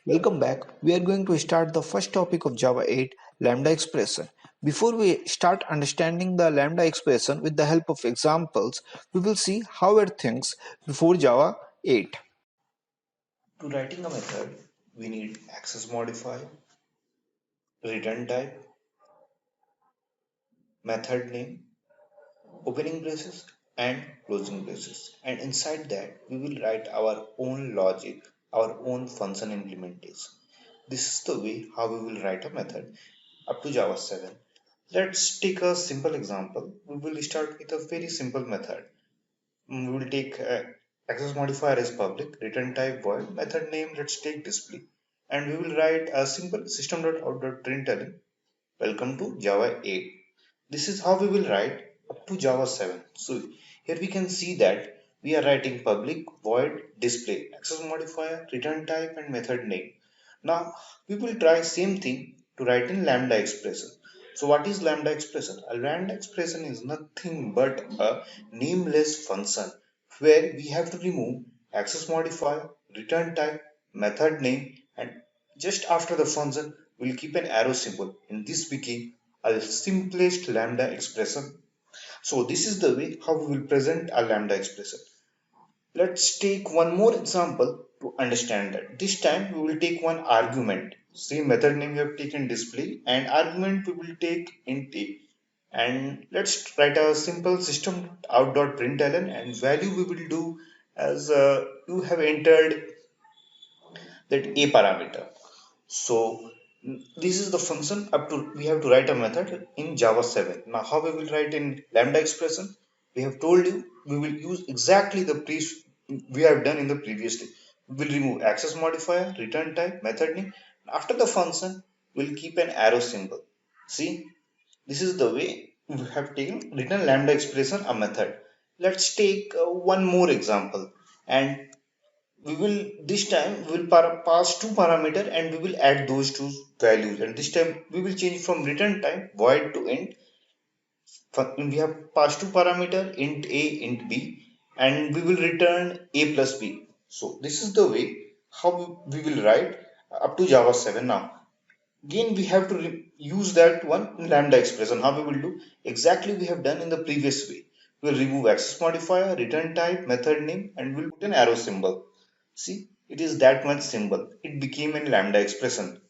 Welcome back. We are going to start the first topic of Java 8, Lambda expression. Before we start understanding the Lambda expression with the help of examples, we will see how it thinks before Java 8. To writing a method, we need access modifier, return type, method name, opening braces and closing braces. And inside that, we will write our own logic, our own function implementation. This is the way how we will write a method up to Java 7. Let's take a simple example. We will start with a very simple method. We will take access modifier as public, return type void, method name let's take display, and we will write a simple system.out.println welcome to Java 8. This is how we will write up to Java 7. So here we can see that we are writing public void display, access modifier, return type and method name. Now we will try same thing to write in lambda expression. So what is lambda expression? A lambda expression is nothing but a nameless function where we have to remove access modifier, return type, method name, and just after the function we'll keep an arrow symbol. In this became a simplest lambda expression. So this is the way how we will present a lambda expression. Let's take one more example to understand that. This time we will take one argument. Same method name we have taken display and argument we will take int a. And let's write a simple system out.println and value we will do as you have entered that a parameter. So this is the function up to we have to write a method in Java 7. Now how we will write in lambda expression? We have told you we will use exactly the we have done in the previously. We will remove access modifier, return type, method name. After the function, we'll keep an arrow symbol. See, this is the way we have taken written lambda expression a method. Let's take one more example and we will this time we will pass two parameter and we will add those two values, and this time we will change from return type void to int. We have passed two parameter int a int b and we will return a plus b. So this is the way how we will write up to Java 7. Now again we have to use that one in lambda expression. How we will do exactly we have done in the previous way. We'll remove access modifier, return type, method name, and we'll put an arrow symbol. See, it is that much simple. It became a lambda expression.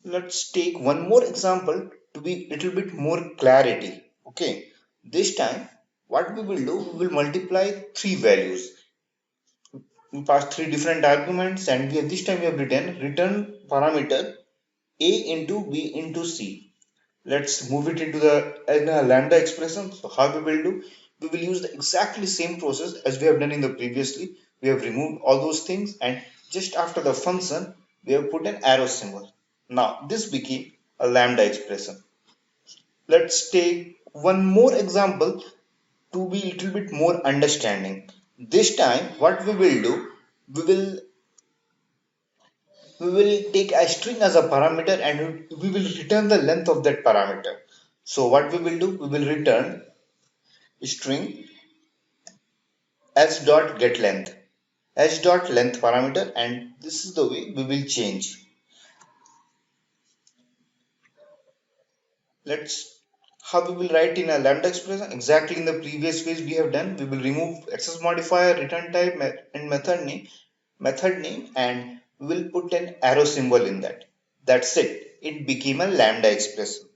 Let's take one more example to be little bit more clarity. Okay, this time what we will do, we will multiply three values. We pass three different arguments and we have, this time we have written return parameter a into b into c. Let's move it into the in a lambda expression. So how we will do? We will use the exactly same process as we have done in the previously. We have removed all those things and just after the function we have put an arrow symbol. Now this became a lambda expression. Let's take one more example to be a little bit more understanding. This time what we will do, we will we will take a string as a parameter and we will return the length of that parameter. So what we will do, we will return string s dot get length, s dot length parameter, and this is the way we will change. Let's how we will write in a lambda expression exactly in the previous ways we have done. We will remove access modifier, return type, and method name, and we will put an arrow symbol in that. That's it. It became a lambda expression.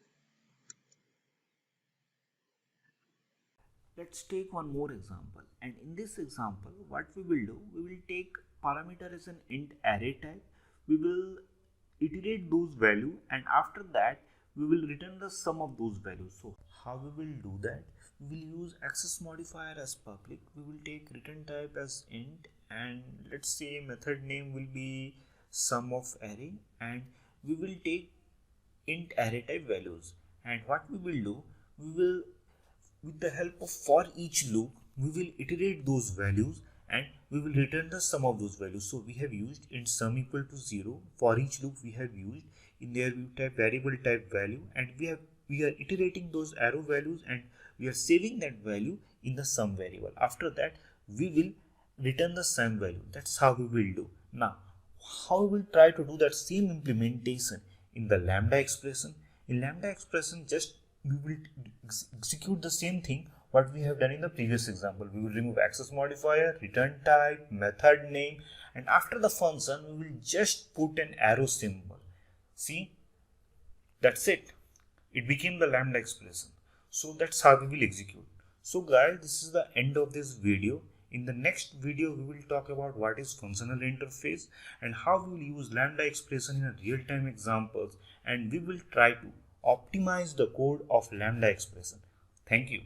Let's take one more example, and in this example what we will do, we will take parameter as an int array type. We will iterate those value and after that we will return the sum of those values. So how we will do that? We will use access modifier as public. We will take return type as int and let's say method name will be sum of array, and we will take int array type values. And what we will do, we will with the help of for each loop we will iterate those values and we will return the sum of those values. So we have used int sum equal to 0. For each loop we have used in there we type variable type value, and we are iterating those arrow values and we are saving that value in the sum variable. After that we will return the sum value. That's how we will do. Now how we will try to do that same implementation in the lambda expression. In lambda expression, just we will execute the same thing what we have done in the previous example. We will remove access modifier, return type, method name, and after the function we will just put an arrow symbol. See, that's it. It became the lambda expression. So that's how we will execute. So guys, this is the end of this video. In the next video, we will talk about what is functional interface and how we will use lambda expression in a real-time examples, and we will try to optimize the code of lambda expression. Thank you.